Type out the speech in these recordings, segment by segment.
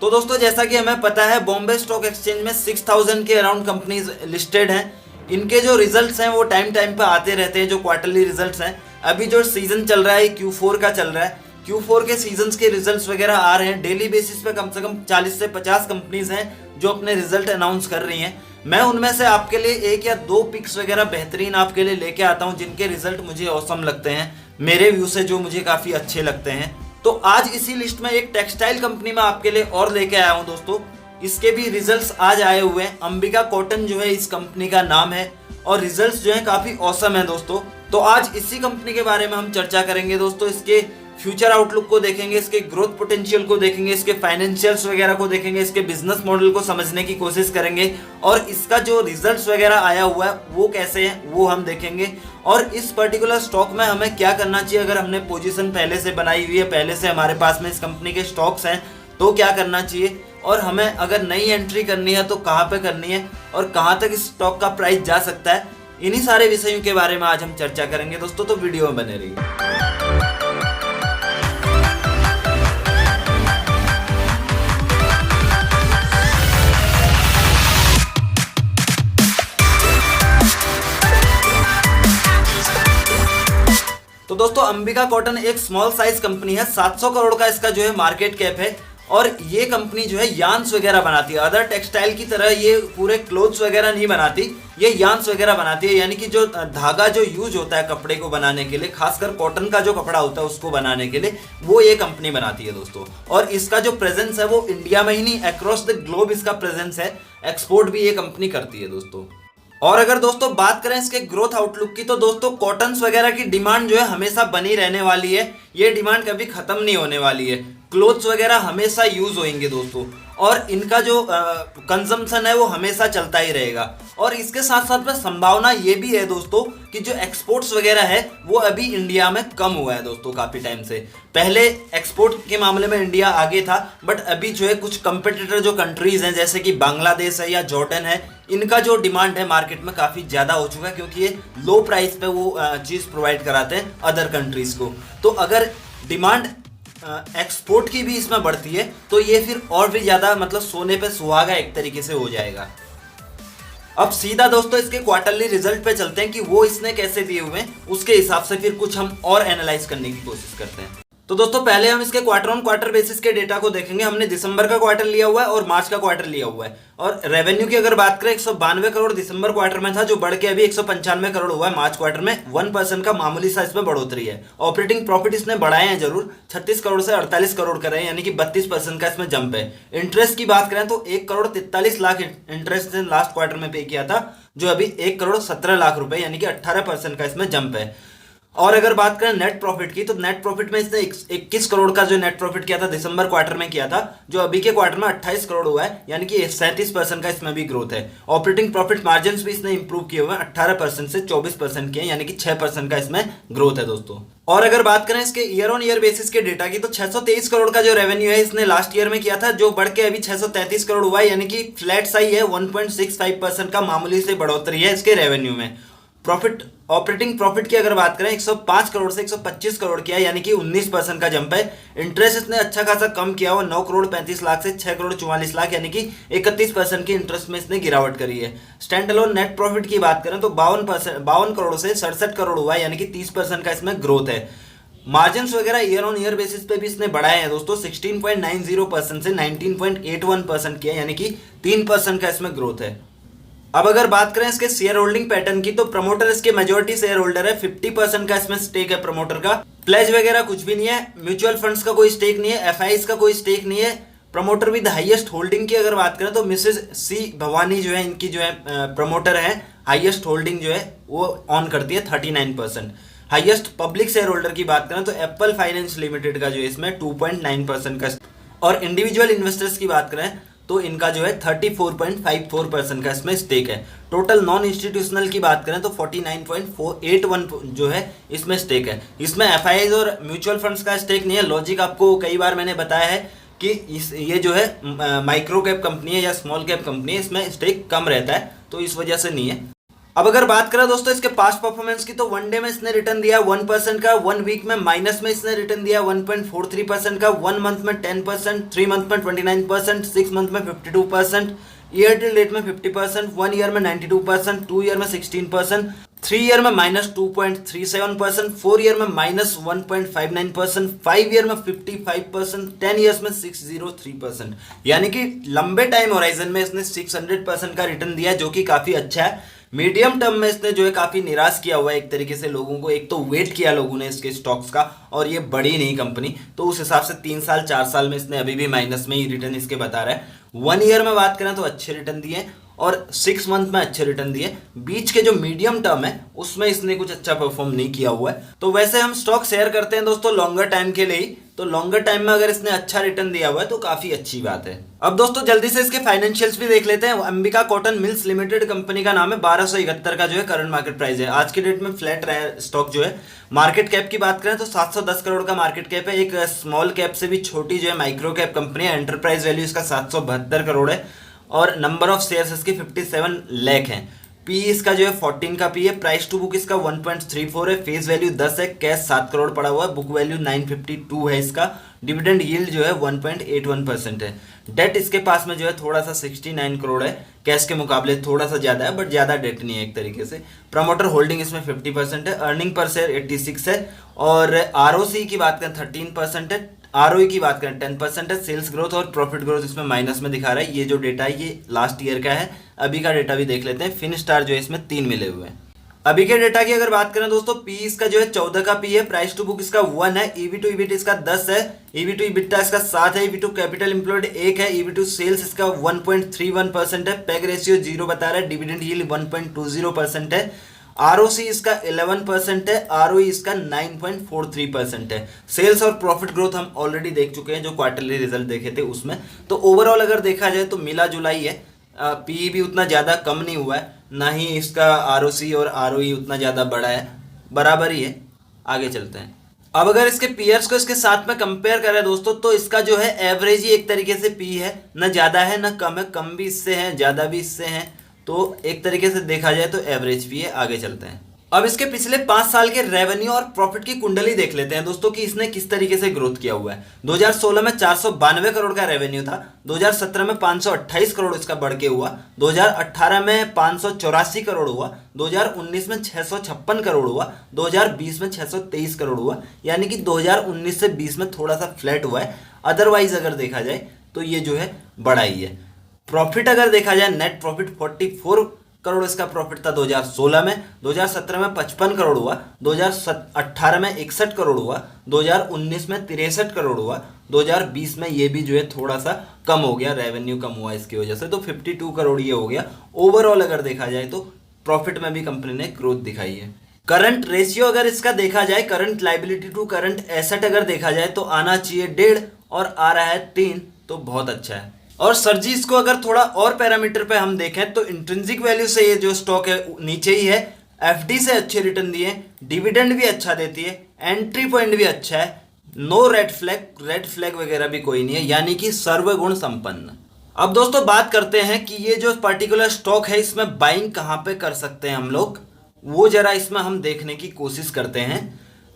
तो दोस्तों जैसा कि हमें पता है बॉम्बे स्टॉक एक्सचेंज में 6000 के अराउंड कंपनीज लिस्टेड हैं। इनके जो रिजल्ट्स हैं वो टाइम टाइम पे आते रहते हैं, जो क्वार्टरली रिजल्ट्स हैं। अभी जो सीजन चल रहा है Q4 का चल रहा है, Q4 के सीजन्स के रिजल्ट्स वगैरह आ रहे हैं। डेली बेसिस पे कम से कम 40 से 50 कंपनीज हैं जो अपने रिजल्ट अनाउंस कर रही हैं। मैं उनमें से आपके लिए एक या दो पिक्स वगैरह बेहतरीन आपके लिए लेके आता हूं जिनके रिजल्ट मुझे औसम लगते हैं, मेरे व्यू से जो मुझे काफी अच्छे लगते हैं। तो आज इसी लिस्ट में एक टेक्सटाइल कंपनी में आपके लिए और लेके आया हूं दोस्तों। इसके भी रिजल्ट्स आज आए हुए हैं। अंबिका कॉटन जो है इस कंपनी का नाम है और रिजल्ट्स जो है काफी औसम है दोस्तों। तो आज इसी कंपनी के बारे में हम चर्चा करेंगे दोस्तों। इसके फ्यूचर आउटलुक को देखेंगे, इसके ग्रोथ पोटेंशियल को देखेंगे, इसके फाइनेंशियल्स वगैरह को देखेंगे, इसके बिजनेस मॉडल को समझने की कोशिश करेंगे और इसका जो रिजल्ट्स वगैरह आया हुआ है वो कैसे है वो हम देखेंगे। और इस पर्टिकुलर स्टॉक में हमें क्या करना चाहिए, अगर हमने पोजीशन पहले से बनाई हुई है, पहले से हमारे पास में इस कंपनी के स्टॉक्स हैं तो क्या करना चाहिए, और हमें अगर नई एंट्री करनी है तो कहाँ पे करनी है और कहाँ तक इस स्टॉक का प्राइस जा सकता है। इन्हीं सारे विषयों के बारे में आज हम चर्चा करेंगे दोस्तों, तो वीडियो में बने रहिए। तो दोस्तों अंबिका कॉटन एक स्मॉल साइज कंपनी है। 700 करोड़ का इसका जो है मार्केट कैप है और ये कंपनी जो है यार्न्स वगैरह बनाती है। अदर टेक्सटाइल की तरह ये पूरे क्लोथ्स वगैरह नहीं बनाती, ये यार्न्स वगैरह बनाती है। यानी कि जो धागा जो यूज होता है कपड़े को बनाने के लिए, खासकर कॉटन का जो कपड़ा होता है उसको बनाने के लिए, वो ये कंपनी बनाती है दोस्तों। और इसका जो प्रेजेंस है वो इंडिया में ही नहीं, अक्रॉस द ग्लोब इसका प्रेजेंस है। एक्सपोर्ट भी ये कंपनी करती है दोस्तों। और अगर दोस्तों बात करें इसके ग्रोथ आउटलुक की, तो दोस्तों कॉटन्स वगैरह की डिमांड जो है हमेशा बनी रहने वाली है। ये डिमांड कभी खत्म नहीं होने वाली है। क्लोथ्स वगैरह हमेशा यूज होंगे दोस्तों और इनका जो कंजम्पशन है वो हमेशा चलता ही रहेगा। और इसके साथ साथ में संभावना ये भी है दोस्तों कि जो एक्सपोर्ट्स वगैरह है वो अभी इंडिया में कम हुआ है दोस्तों काफी टाइम से। पहले एक्सपोर्ट के मामले में इंडिया आगे था, बट अभी जो है कुछ कंपिटिटर जो कंट्रीज हैं जैसे कि बांग्लादेश है या जॉर्डन है, इनका जो डिमांड है मार्केट में काफी ज्यादा हो चुका है क्योंकि ये लो प्राइस पे वो चीज प्रोवाइड कराते हैं अदर कंट्रीज को। तो अगर डिमांड एक्सपोर्ट की भी इसमें बढ़ती है तो ये फिर और भी ज्यादा मतलब सोने पे सुहागा एक तरीके से हो जाएगा। अब सीधा दोस्तों इसके क्वार्टरली रिजल्ट पे चलते हैं कि वो इसने कैसे दिए हुए हैं, उसके हिसाब से फिर कुछ हम और एनालाइज करने की कोशिश करते हैं। तो दोस्तों पहले हम इसके क्वार्टर ऑन क्वार्टर बेसिस के डेटा को देखेंगे। हमने दिसंबर का क्वार्टर लिया हुआ है और मार्च का क्वार्टर लिया हुआ है। और रेवेन्यू की अगर बात करें 192 करोड़ दिसंबर क्वार्टर में था, जो बढ़ के अभी 195 करोड़ हुआ है मार्च क्वार्टर में। 1% का मामूली सा इसमें बढ़ोतरी है। ऑपरेटिंग प्रॉफिट इसने बढ़ाए हैं जरूर, 36 करोड़ से 48 करोड़ कर रहे हैं, यानी कि 32% का इसमें जंप है। इंटरेस्ट की बात करें तो 1 crore 43 lakh interest last quarter में पे किया था, जो अभी 1 करोड़ 17 लाख रुपए यानी कि 18% का इसमें जंप है। और अगर बात करें नेट प्रॉफिट की, तो नेट प्रॉफिट में इसने 21 करोड़ का जो नेट प्रॉफिट किया था दिसंबर क्वार्टर में किया था, जो अभी के क्वार्टर में 28 करोड़ हुआ है, यानी कि 37% का इसमें भी ग्रोथ है। ऑपरेटिंग प्रॉफिट मार्जिन भी इसने इंप्रूव किए हुए हैं, 18% से 24% किए, यानी कि 6% का इसमें ग्रोथ है दोस्तों। और अगर बात करें इसके ईयर ऑन ईयर बेसिस के डेटा की, तो 623 करोड़ का जो रेवेन्यू है इसने लास्ट ईयर में किया था, जो बढ़ के अभी 633 करोड़ हुआ है, यानी कि फ्लैट सा ही है। 1.65% का मामूली से बढ़ोतरी है इसके रेवेन्यू में। प्रॉफिट ऑपरेटिंग प्रॉफिट की अगर बात करें 105 करोड़ से 125 करोड़ किया, यानी कि 19% का जंप है। इंटरेस्ट इसने अच्छा खासा कम किया हुआ, 9 करोड़ 35 लाख से 6 करोड़ 44 लाख, यानी कि 31% की इंटरेस्ट में इसने गिरावट करी है। स्टैंड अलोन नेट प्रॉफिट की बात करें तो 52 करोड़ से 67 करोड़ हुआ है, यानी कि 30% का इसमें ग्रोथ है। मार्जिन वगैरह ईयर ऑन ईयर बेसिस पे भी इसने बढ़ाए हैं दोस्तों, 16.90% से 19.81% किया, यानी कि 3% का इसमें ग्रोथ है। अब अगर बात करें इसके शेयर होल्डिंग पैटर्न की, तो प्रमोटर इसके मेजोरिटी शेयर होल्डर है, 50% का इसमें स्टेक है प्रमोटर का। प्लेज वगैरह कुछ भी नहीं है, म्यूचुअल फंड्स का कोई स्टेक नहीं है, एफआईज का कोई स्टेक नहीं है। प्रमोटर विद हाईएस्ट होल्डिंग की अगर बात करें तो मिसेस सी भवानी जो है इनकी जो है प्रमोटर है, हाईएस्ट होल्डिंग जो है वो ऑन करती है 39%। हाईएस्ट पब्लिक शेयर होल्डर की बात करें तो एप्पल फाइनेंस लिमिटेड का जो है इसमें 2.9% का, और इंडिविजुअल इन्वेस्टर्स की बात करें तो इनका जो है 34.54% का इसमें स्टेक है। टोटल नॉन इंस्टीट्यूशनल की बात करें तो 49.481 जो है इसमें स्टेक है। इसमें एफआईआईज और म्यूचुअल फंड्स का स्टेक नहीं है। लॉजिक आपको कई बार मैंने बताया है कि ये जो है माइक्रो कैप कंपनी है या स्मॉल कैप कंपनी है, इसमें स्टेक कम रहता है, तो इस वजह से नहीं है। अब अगर बात करें दोस्तों इसके पास्ट परफॉर्मेंस की, तो वनडे में इसने रिटर्न दिया 1% का, 1 वीक में माइनस में इसने रिटर्न दिया 1.43% का, 1 मंथ में 10%, 3 मंथ में 29%, 6 मंथ में 52%, ईयर टिल डेट में 50%, 1 ईयर में 92%, 2 ईयर में 16%, 3 ईयर में -2.37%, 4 ईयर में -1.59%, 5 ईयर में 55%, 10 ईयर्स में 603%। यानी कि लंबे टाइम होराइजन में इसने 600% का रिटर्न दिया, जो कि काफी अच्छा है। मीडियम टर्म में इसने जो है काफी निराश किया हुआ है एक तरीके से लोगों को। एक तो वेट किया लोगों ने इसके स्टॉक्स का, और ये बड़ी नहीं कंपनी, तो उस हिसाब से 3 साल 4 साल में इसने अभी भी माइनस में ही रिटर्न इसके बता रहा है। 1 ईयर में बात करें तो अच्छे रिटर्न दिए, और 6 मंथ में अच्छे रिटर्न दिए। बीच के जो मीडियम टर्म है उसमें इसने कुछ अच्छा परफॉर्म नहीं किया हुआ है। तो वैसे हम स्टॉक शेयर करते हैं दोस्तों लॉन्गर टाइम के लिए ही, तो लॉन्गर टाइम में अगर इसने अच्छा रिटर्न दिया हुआ है तो काफी अच्छी बात है। अब दोस्तों जल्दी से इसके फाइनेंशियल्स भी देख लेते हैं। Ambika cotton mills limited company का नाम है, 1271 का जो है करंट मार्केट प्राइस है। आज के डेट में फ्लैट रहा है स्टॉक जो है। मार्केट कैप की बात करें तो 710 करोड़ का मार्केट कैप है। एक स्मॉल कैप से भी छोटी जो है माइक्रो कैप कंपनी है। एंटरप्राइज वैल्यू इसका 772 करोड़ है, और नंबर ऑफ शेयर्स इसके 57 लाख हैं। पी इसका जो है 14 का पी है। प्राइस टू बुक इसका 1.34 है। फेस वैल्यू 10 है। कैश 7 करोड़ पड़ा हुआ है। बुक वैल्यू 952 है इसका। डिविडेंड यील्ड जो है 1.81% है। डेट इसके पास में जो है थोड़ा सा 69 करोड़ है, कैश के मुकाबले थोड़ा सा ज्यादा है, बट ज्यादा डेट नहीं है एक तरीके से। प्रमोटर होल्डिंग इसमें 50% है। अर्निंग पर शेयर 86 है, और आरओसी की बात करें 13% है। आरओई की बात करें 10% है। सेल्स ग्रोथ और प्रॉफिट ग्रोथ इसमें माइनस में दिखा रहा है। ये जो डेटा है ये लास्ट ईयर का है। अभी का डेटा भी देख लेते हैं। फिन स्टार जो है इसमें 3 मिले हुए हैं। अभी के डेटा की अगर बात करें दोस्तों, पी इसका जो है 14 का पी है। प्राइस टू बुक इसका 1 है। ईवी टू ईबिट इसका 10 है। ईवी टू ईबिटा इसका 7 है। ईवी टू कैपिटल एम्प्लॉयड 1 है। ईवी टू सेल्स इसका 1.31% है। पैग रेशियो 0 बता रहा है। डिविडेंड यील्ड 1.20% है। आरओसी इसका 11% है। आरओई इसका 9.43% है। सेल्स और प्रॉफिट ग्रोथ हम ऑलरेडी देख चुके हैं जो क्वार्टरली रिजल्ट देखे थे उसमें। तो ओवरऑल अगर देखा जाए तो मिला जुला ही है। पीई भी उतना ज़्यादा कम नहीं हुआ है, ना ही इसका आरओसी और आरओई उतना ज़्यादा बड़ा है, बराबर ही है। आगे चलते हैं। अब अगर इसके पीयर्स को इसके साथ में कंपेयर करें दोस्तों, तो इसका जो है एवरेज ही एक तरीके से पी है। ना ज़्यादा है ना कम है, कम भी इससे है ज़्यादा भी इससे है। तो एक तरीके से देखा जाए तो एवरेज भी है। आगे चलते हैं। अब इसके पिछले 5 साल के रेवेन्यू और प्रॉफिट की कुंडली देख लेते हैं दोस्तों कि इसने किस तरीके से ग्रोथ किया हुआ है। 2016 में 492 करोड़ का रेवेन्यू था। 2017 में 528 करोड़ इसका बढ़ के हुआ। 2018 में 584 करोड़ हुआ। 2019 में 656 करोड़ हुआ। 2020 में 623 करोड़ हुआ। यानी कि 2019 से 20 में थोड़ा सा फ्लैट हुआ है। अदरवाइज अगर देखा जाए तो ये जो है बड़ा ही है। प्रॉफिट अगर देखा जाए, नेट प्रॉफिट 44 करोड़ इसका प्रॉफिट था 2016 में। 2017 में 55 करोड़ हुआ। 2018 में 61 करोड़ हुआ। 2019 में 63 करोड़ हुआ। 2020 में ये भी जो है थोड़ा सा कम हो गया, रेवेन्यू कम हुआ इसकी वजह से, तो 52 करोड़ ये हो गया। ओवरऑल अगर देखा जाए तो प्रॉफिट में भी कंपनी ने ग्रोथ दिखाई है। करंट रेशियो अगर इसका देखा जाए, current liability to current asset अगर देखा जाए तो आना चाहिए 1.5 और आ रहा है 3, तो बहुत अच्छा है। और सर जी इसको अगर थोड़ा और पैरामीटर पे हम देखें तो इंट्रिंसिक वैल्यू से ये जो स्टॉक है नीचे ही है। एफडी से अच्छे रिटर्न दिए, डिविडेंड भी अच्छा देती है, एंट्री पॉइंट भी अच्छा है, नो रेड फ्लैग वगैरह भी कोई नहीं है, यानी कि सर्वगुण संपन्न। अब दोस्तों बात करते हैं कि ये जो पर्टिकुलर स्टॉक है इसमें बाइंग कहाँ पे कर सकते हैं हम लोग, वो जरा इसमें हम देखने की कोशिश करते हैं।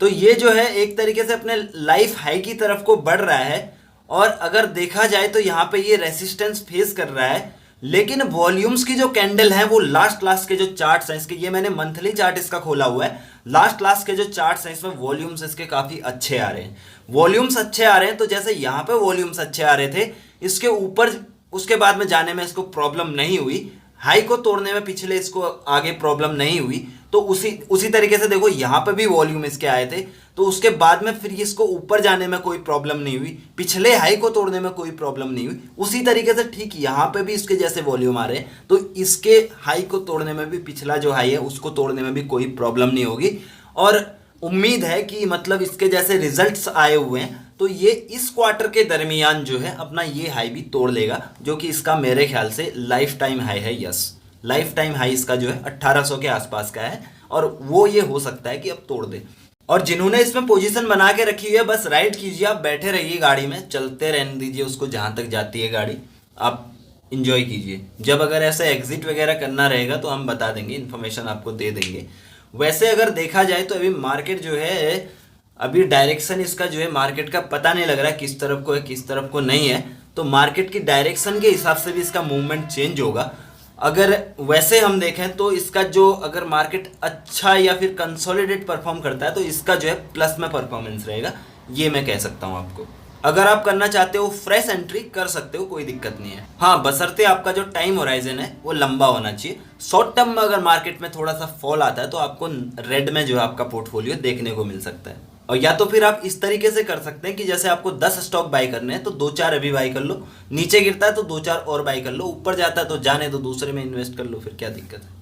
तो ये जो है एक तरीके से अपने लाइफ हाई की तरफ को बढ़ रहा है, और अगर देखा जाए तो यहाँ पे ये रेसिस्टेंस फेस कर रहा है। लेकिन वॉल्यूम्स की जो कैंडल है वो लास्ट के जो चार्ट्स हैं इसके, ये मैंने मंथली चार्ट इसका खोला हुआ है, लास्ट के जो चार्ट्स हैं इसमें वॉल्यूम्स इसके काफी अच्छे आ रहे हैं। वॉल्यूम्स अच्छे आ रहे हैं तो जैसे यहाँ पे वॉल्यूम्स अच्छे आ रहे थे, इसके ऊपर उसके बाद में जाने में इसको प्रॉब्लम नहीं हुई, हाई को तोड़ने में पिछले इसको आगे प्रॉब्लम नहीं हुई। तो उसी तरीके से देखो यहाँ पे भी वॉल्यूम इसके आए थे, तो उसके बाद में फिर इसको ऊपर जाने में कोई प्रॉब्लम नहीं हुई, पिछले हाई को तोड़ने में कोई प्रॉब्लम नहीं हुई। उसी तरीके से ठीक यहाँ पे भी इसके जैसे वॉल्यूम आ रहे हैं, तो इसके हाई को तोड़ने में भी, पिछला जो हाई है उसको तोड़ने में भी कोई प्रॉब्लम नहीं होगी। और उम्मीद है कि मतलब इसके जैसे रिजल्ट्स आए हुए हैं तो ये इस क्वार्टर के दरमियान जो है अपना ये हाई भी तोड़ लेगा, जो कि इसका मेरे ख्याल से लाइफ टाइम हाई है। यस, लाइफ टाइम हाई इसका जो है 1800 के आसपास का है, और वो ये हो सकता है कि अब तोड़ दे। और जिन्होंने इसमें पोजीशन बना के रखी हुई है बस राइड कीजिए, आप बैठे रहिए गाड़ी में, चलते रहने दीजिए उसको जहां तक जाती है गाड़ी, आप इंजॉय कीजिए। जब अगर ऐसा एग्जिट वगैरह करना रहेगा तो हम बता देंगे, इन्फॉर्मेशन आपको दे देंगे। वैसे अगर देखा जाए तो अभी मार्केट जो है, अभी डायरेक्शन इसका जो है मार्केट का पता नहीं लग रहा है किस तरफ को है किस तरफ को नहीं है। तो मार्केट की डायरेक्शन के हिसाब से भी इसका मूवमेंट चेंज होगा। अगर वैसे हम देखें तो इसका जो अगर मार्केट अच्छा या फिर कंसोलिडेट परफॉर्म करता है तो इसका जो है प्लस में परफॉर्मेंस रहेगा, ये मैं कह सकता हूँ आपको। अगर आप करना चाहते हो फ्रेश एंट्री कर सकते हो, कोई दिक्कत नहीं है। हाँ, बशर्ते आपका जो टाइम होराइजन है वो लंबा होना चाहिए। शॉर्ट टर्म में अगर मार्केट में थोड़ा सा फॉल आता है तो आपको रेड में जो है आपका पोर्टफोलियो देखने को मिल सकता है। और या तो फिर आप इस तरीके से कर सकते हैं कि जैसे आपको 10 स्टॉक बाई करने हैं तो 2-4 अभी बाई कर लो, नीचे गिरता है तो 2-4 और बाई कर लो, ऊपर जाता है तो जाने दो दूसरे में इन्वेस्ट कर लो, फिर क्या दिक्कत है।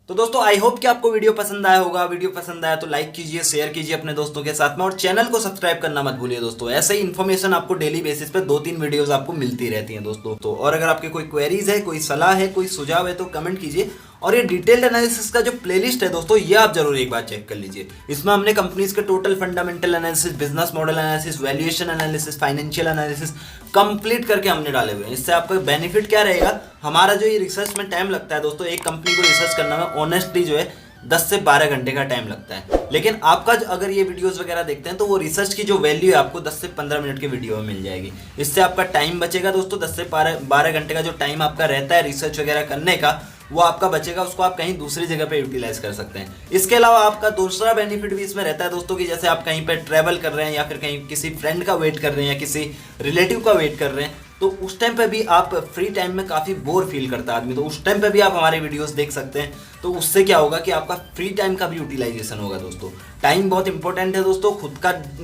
तो दोस्तों आई होप कि आपको वीडियो पसंद आया होगा। वीडियो पसंद आया तो लाइक कीजिए, शेयर कीजिए अपने दोस्तों के साथ में, और चैनल को सब्सक्राइब करना मत भूलिए दोस्तों। ऐसे ही इन्फॉर्मेशन आपको डेली बेसिस पे 2-3 वीडियोस आपको मिलती रहती हैं दोस्तों। तो और अगर आपके कोई क्वेरीज है, कोई सलाह है, कोई सुझाव है तो कमेंट कीजिए। और ये डिटेल्ड एनालिसिस का जो प्लेलिस्ट है दोस्तों, ये आप जरूर एक बार चेक कर लीजिए। इसमें हमने कंपनीज के total fundamental analysis, business model analysis, valuation analysis, financial analysis complete करके हमने डाले हुए हैं। इससे आपको बेनिफिट क्या रहेगा, हमारा जो ये रिसर्च में टाइम लगता है दोस्तों, एक कंपनी को रिसर्च करने में ऑनेस्टली जो है 10 से 12 घंटे का टाइम लगता है। लेकिन आपका अगर ये वीडियोस वगैरह देखते हैं तो वो रिसर्च की जो वैल्यू है आपको 10 से 15 मिनट के वीडियो में मिल जाएगी। इससे आपका टाइम बचेगा दोस्तों। 10 से 12 घंटे का जो टाइम आपका रहता है रिसर्च वगैरह करने का, वो आपका बचेगा, उसको आप कहीं दूसरी जगह पे यूटिलाइज कर सकते हैं। इसके अलावा आपका दूसरा बेनिफिट भी इसमें रहता है दोस्तों कि जैसे आप कहीं पे ट्रैवल कर रहे हैं या फिर कहीं किसी फ्रेंड का वेट कर रहे हैं या किसी रिलेटिव का वेट कर रहे हैं, तो उस टाइम पे भी आप फ्री टाइम में काफ़ी बोर फील करता है आदमी, तो उस टाइम पे भी आप हमारे वीडियोस देख सकते हैं। तो उससे क्या होगा कि आपका फ्री टाइम का भी यूटिलाइजेशन होगा दोस्तों। टाइम बहुत इंपॉर्टेंट है दोस्तों,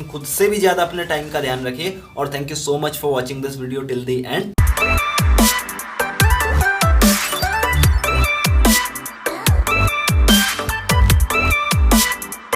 खुद से भी ज़्यादा अपने टाइम का ध्यान रखिए। और thank you so much for watching this video till the end.